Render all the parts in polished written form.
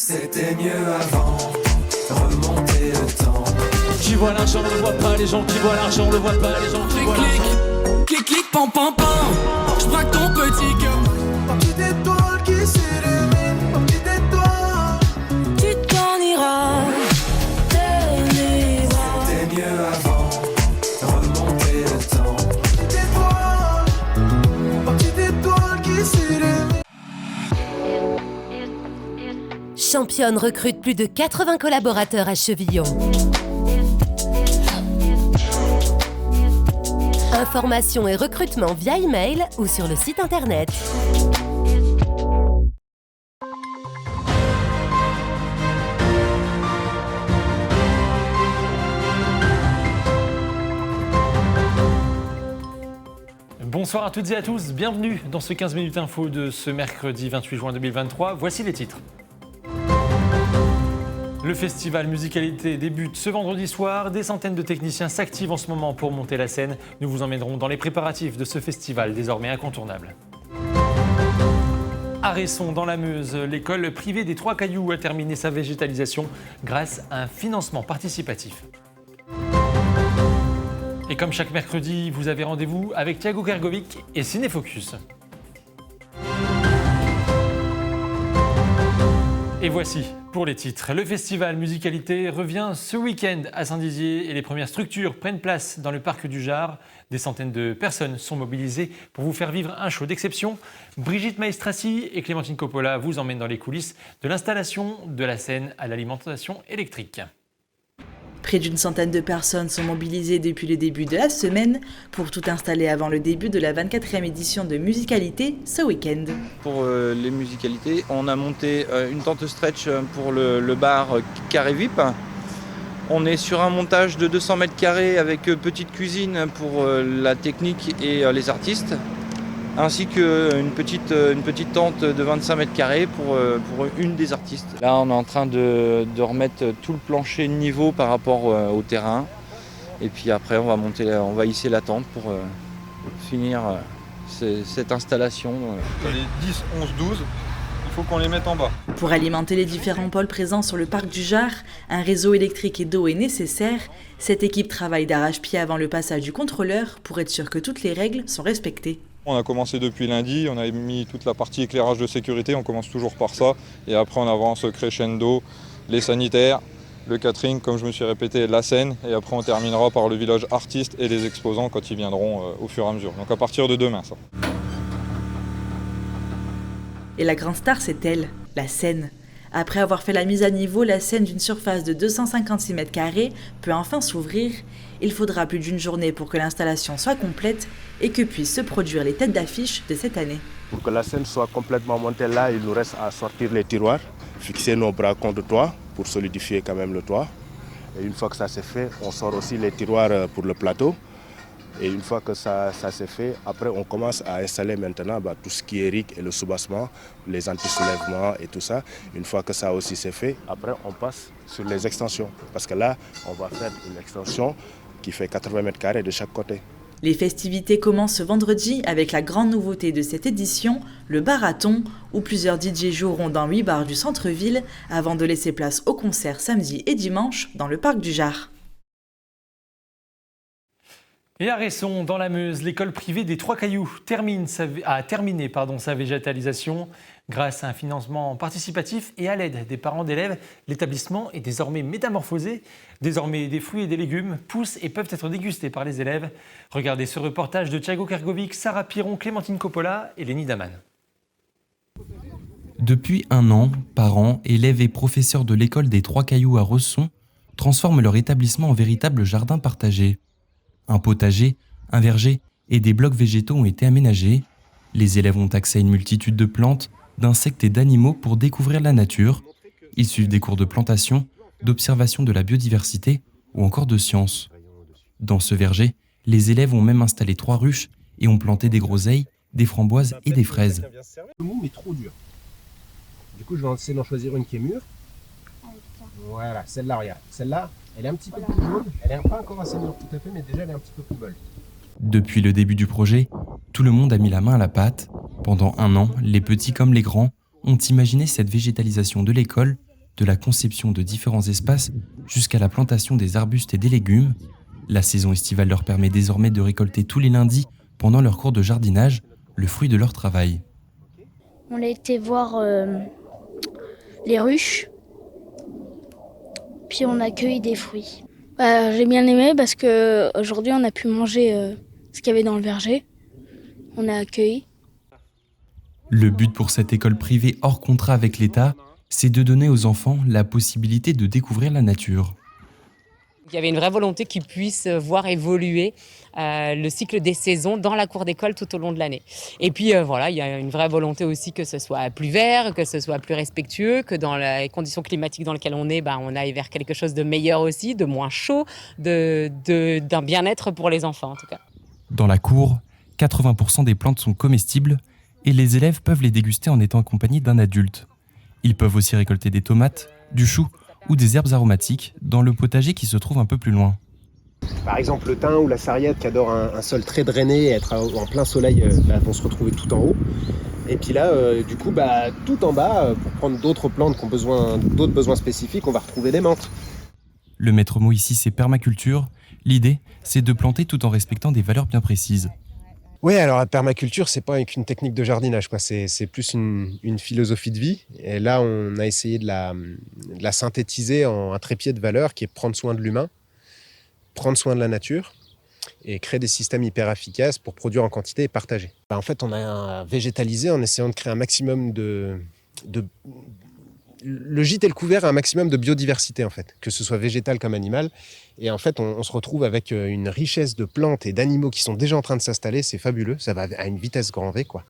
C'était mieux avant, remonter le temps. Qui voit l'argent ne voit pas les gens, qui voient l'argent ne voit pas les gens, qui voient l'argent. Clic, clic, pam, pam, pam. J'braque ton petit cœur. Petite étoile qui s'illumine, petite étoile. Tu t'en iras. C'était mieux avant, remonter le temps. Petite étoile qui s'illumine. Championne recrute plus de 80 collaborateurs à Chevillon. Information et recrutement via email ou sur le site internet. Bonsoir à toutes et à tous, bienvenue dans ce 15 minutes info de ce mercredi 28 juin 2023. Voici les titres. Le festival Musicalité débute ce vendredi soir. Des centaines de techniciens s'activent en ce moment pour monter la scène. Nous vous emmènerons dans les préparatifs de ce festival désormais incontournable. À Resson, dans la Meuse, l'école privée des Trois Cailloux a terminé sa végétalisation grâce à un financement participatif. Et comme chaque mercredi, vous avez rendez-vous avec Thiago Kergovic et Cinéfocus. Et voici pour les titres. Le festival Musicalité revient ce week-end à Saint-Dizier et les premières structures prennent place dans le parc du Jard. Des centaines de personnes sont mobilisées pour vous faire vivre un show d'exception. Brigitte Maestrassi et Clémentine Coppola vous emmènent dans les coulisses de l'installation de la scène à l'alimentation électrique. Près d'une centaine de personnes sont mobilisées depuis le début de la semaine pour tout installer avant le début de la 24e édition de Musicalité ce week-end. Pour les musicalités, on a monté une tente stretch pour le bar Carré VIP. On est sur un montage de 200 mètres carrés avec petite cuisine pour la technique et les artistes, ainsi qu'une petite tente de 25 mètres carrés pour une des artistes. Là, on est en train de remettre tout le plancher niveau par rapport au terrain. Et puis après, on va hisser la tente pour finir cette installation. Les 10, 11, 12, il faut qu'on les mette en bas. Pour alimenter les différents pôles présents sur le parc du Jard, un réseau électrique et d'eau est nécessaire. Cette équipe travaille d'arrache-pied avant le passage du contrôleur pour être sûr que toutes les règles sont respectées. On a commencé depuis lundi, on a mis toute la partie éclairage de sécurité, on commence toujours par ça. Et après on avance crescendo, les sanitaires, le catering, comme je me suis répété, la scène. Et après on terminera par le village artiste et les exposants quand ils viendront au fur et à mesure. Donc à partir de demain ça. Et la grande star, c'est elle, la scène. Après avoir fait la mise à niveau, la scène d'une surface de 256 mètres carrés peut enfin s'ouvrir. Il faudra plus d'une journée pour que l'installation soit complète et que puissent se produire les têtes d'affiche de cette année. Pour que la scène soit complètement montée là, il nous reste à sortir les tiroirs, fixer nos bras contre le toit pour solidifier quand même le toit. Et une fois que ça c'est fait, on sort aussi les tiroirs pour le plateau. Et une fois que ça s'est fait, après on commence à installer maintenant tout ce qui est rig et le soubassement, les anti-soulèvements et tout ça. Une fois que ça aussi c'est fait, après on passe sur les extensions. Parce que là, on va faire une extension qui fait 80 mètres carrés de chaque côté. Les festivités commencent ce vendredi avec la grande nouveauté de cette édition, le Barathon, où plusieurs DJ joueront dans 8 bars du centre-ville avant de laisser place aux concerts samedi et dimanche dans le parc du Jard. Et à Resson, dans la Meuse, l'école privée des Trois Cailloux a terminé sa végétalisation. Grâce à un financement participatif et à l'aide des parents d'élèves, l'établissement est désormais métamorphosé. Désormais, des fruits et des légumes poussent et peuvent être dégustés par les élèves. Regardez ce reportage de Thiago Kergovic, Sarah Piron, Clémentine Coppola et Lénie Daman. Depuis un an, parents, élèves et professeurs de l'école des Trois Cailloux à Resson transforment leur établissement en véritable jardin partagé. Un potager, un verger et des blocs végétaux ont été aménagés. Les élèves ont accès à une multitude de plantes, d'insectes et d'animaux pour découvrir la nature. Ils suivent des cours de plantation, d'observation de la biodiversité ou encore de sciences. Dans ce verger, les élèves ont même installé 3 ruches et ont planté des groseilles, des framboises et des fraises. Le mou mais trop dur. Du coup, je vais essayer d'en choisir une qui est mûre. Voilà, celle-là, regarde. Celle-là, elle est un petit peu plus jaune. Elle n'est pas encore assez mûre tout à fait, mais déjà, elle est un petit peu plus molle. Depuis le début du projet, tout le monde a mis la main à la pâte. Pendant un an, les petits comme les grands ont imaginé cette végétalisation de l'école de la conception de différents espaces jusqu'à la plantation des arbustes et des légumes. La saison estivale leur permet désormais de récolter tous les lundis, pendant leur cours de jardinage, le fruit de leur travail. On a été voir les ruches, puis on a cueilli des fruits. J'ai bien aimé parce qu'aujourd'hui on a pu manger ce qu'il y avait dans le verger. On a accueilli. Le but pour cette école privée hors contrat avec l'État, c'est de donner aux enfants la possibilité de découvrir la nature. Il y avait une vraie volonté qu'ils puissent voir évoluer le cycle des saisons dans la cour d'école tout au long de l'année. Et puis voilà, il y a une vraie volonté aussi que ce soit plus vert, que ce soit plus respectueux, que dans les conditions climatiques dans lesquelles on est, on aille vers quelque chose de meilleur aussi, de moins chaud, d'un bien-être pour les enfants en tout cas. Dans la cour, 80% des plantes sont comestibles et les élèves peuvent les déguster en étant accompagnés d'un adulte. Ils peuvent aussi récolter des tomates, du chou ou des herbes aromatiques dans le potager qui se trouve un peu plus loin. Par exemple, le thym ou la sarriette qui adore un sol très drainé et être en plein soleil vont se retrouver tout en haut. Et puis là, du coup, tout en bas, pour prendre d'autres plantes qui ont d'autres besoins spécifiques, on va retrouver des menthes. Le maître mot ici, c'est permaculture. L'idée, c'est de planter tout en respectant des valeurs bien précises. Oui, alors la permaculture, c'est pas qu'une technique de jardinage, quoi. C'est plus une philosophie de vie. Et là, on a essayé de la synthétiser en un trépied de valeurs qui est prendre soin de l'humain, prendre soin de la nature et créer des systèmes hyper efficaces pour produire en quantité et partager. En fait, on a végétalisé en essayant de créer un maximum le gîte et le couvert a un maximum de biodiversité, en fait, que ce soit végétal comme animal. Et en fait, on se retrouve avec une richesse de plantes et d'animaux qui sont déjà en train de s'installer. C'est fabuleux, ça va à une vitesse grand V, quoi.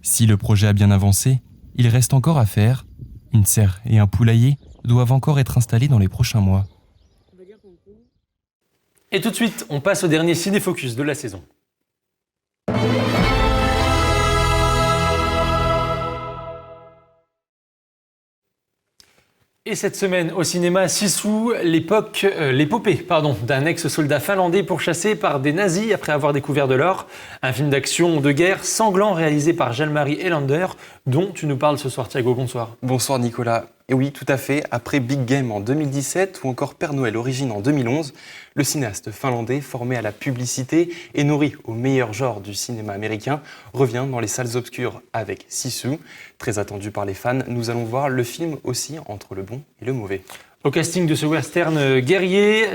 Si le projet a bien avancé, il reste encore à faire. Une serre et un poulailler doivent encore être installés dans les prochains mois. Et tout de suite, on passe au dernier Ciné-Focus de la saison. Et cette semaine, au cinéma, Sisu, l'épopée d'un ex-soldat finlandais pourchassé par des nazis après avoir découvert de l'or. Un film d'action de guerre sanglant réalisé par Hjalmari Helander, dont tu nous parles ce soir, Thiago. Bonsoir. Bonsoir Nicolas. Et oui, tout à fait. Après Big Game en 2017 ou encore Père Noël Origine en 2011, le cinéaste finlandais, formé à la publicité et nourri au meilleur genre du cinéma américain, revient dans les salles obscures avec Sisu. Très attendu par les fans, nous allons voir le film aussi entre le bon et le mauvais. Au casting de ce western guerrier,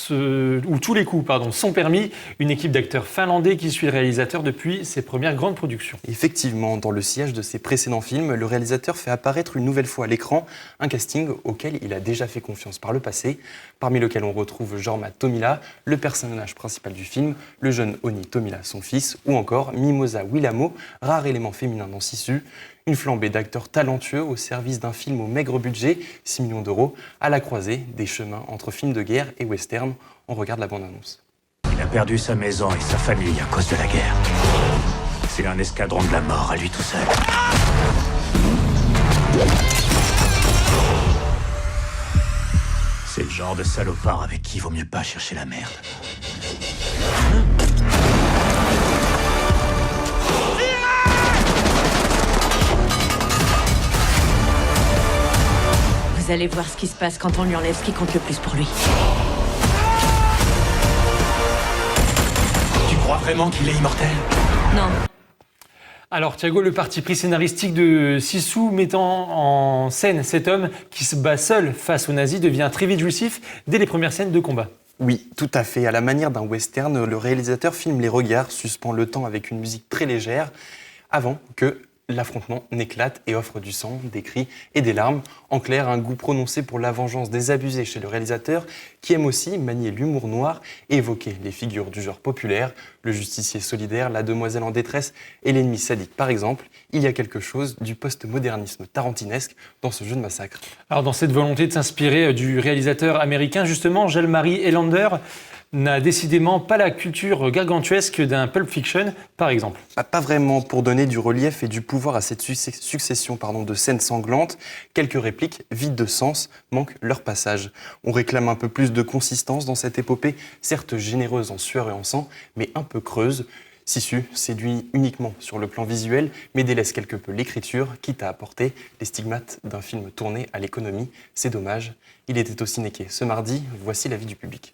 où tous les coups sont permis, une équipe d'acteurs finlandais qui suit le réalisateur depuis ses premières grandes productions. Effectivement, dans le sillage de ses précédents films, le réalisateur fait apparaître une nouvelle fois à l'écran un casting auquel il a déjà fait confiance par le passé, parmi lequel on retrouve Jorma Tommila, le personnage principal du film, le jeune Onni Tommila, son fils, ou encore Mimosa Willamo, rare élément féminin dans Sisu. Une flambée d'acteurs talentueux au service d'un film au maigre budget, 6 millions d'euros, à la croisée des chemins entre films de guerre et western. On regarde la bande-annonce. Il a perdu sa maison et sa famille à cause de la guerre. C'est un escadron de la mort à lui tout seul. C'est le genre de salopard avec qui il vaut mieux pas chercher la merde. Vous allez voir ce qui se passe quand on lui enlève ce qui compte le plus pour lui. Tu crois vraiment qu'il est immortel ? Non. Alors Thiago, le parti pris scénaristique de Sisu mettant en scène cet homme qui se bat seul face aux nazis devient très vite jouissif dès les premières scènes de combat. Oui, tout à fait. À la manière d'un western, le réalisateur filme les regards, suspend le temps avec une musique très légère, avant que l'affrontement n'éclate et offre du sang, des cris et des larmes. En clair, un goût prononcé pour la vengeance des abusés chez le réalisateur, qui aime aussi manier l'humour noir et évoquer les figures du genre populaire, le justicier solidaire, la demoiselle en détresse et l'ennemi sadique par exemple. Il y a quelque chose du post-modernisme tarantinesque dans ce jeu de massacre. Alors dans cette volonté de s'inspirer du réalisateur américain, justement, Hjalmari Helander n'a décidément pas la culture gargantuesque d'un Pulp Fiction, par exemple. Pas vraiment. Pour donner du relief et du pouvoir à cette succession de scènes sanglantes, quelques répliques vides de sens manquent leur passage. On réclame un peu plus de consistance dans cette épopée, certes généreuse en sueur et en sang, mais un peu creuse. Sisu séduit uniquement sur le plan visuel, mais délaisse quelque peu l'écriture, quitte à apporter les stigmates d'un film tourné à l'économie. C'est dommage. Il était au cinéquai ce mardi. Voici l'avis du public.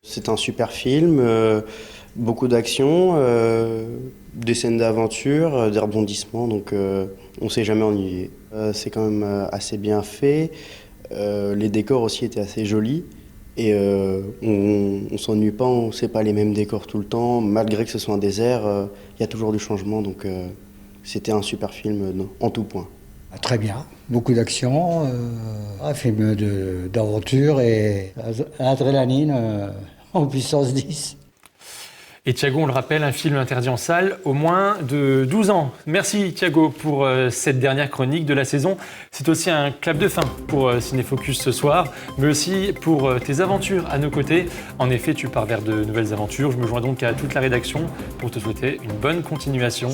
C'est un super film, beaucoup d'action, des scènes d'aventure, des rebondissements, donc on ne s'est jamais ennuyé. C'est quand même assez bien fait, les décors aussi étaient assez jolis et on ne s'ennuie pas, on ne sait pas les mêmes décors tout le temps, malgré que ce soit un désert, il y a toujours du changement, donc c'était un super film en tout point. Très bien, beaucoup d'action, un film d'aventure et adrénaline en puissance 10. Et Thiago, on le rappelle, un film interdit en salle au moins de 12 ans. Merci Thiago pour cette dernière chronique de la saison. C'est aussi un clap de fin pour Cinéfocus ce soir, mais aussi pour tes aventures à nos côtés. En effet, tu pars vers de nouvelles aventures. Je me joins donc à toute la rédaction pour te souhaiter une bonne continuation.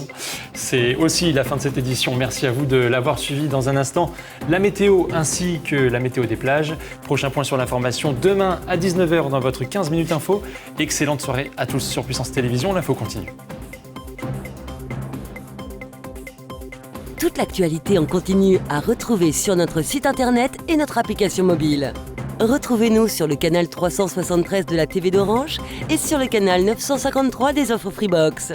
C'est aussi la fin de cette édition. Merci à vous de l'avoir suivi. Dans un instant, la météo ainsi que la météo des plages. Prochain point sur l'information demain à 19h dans votre 15 minutes info. Excellente soirée à tous sur Puissance Télévision, l'info continue. Toute l'actualité en continu à retrouver sur notre site internet et notre application mobile. Retrouvez-nous sur le canal 373 de la TV d'Orange et sur le canal 953 des offres Freebox.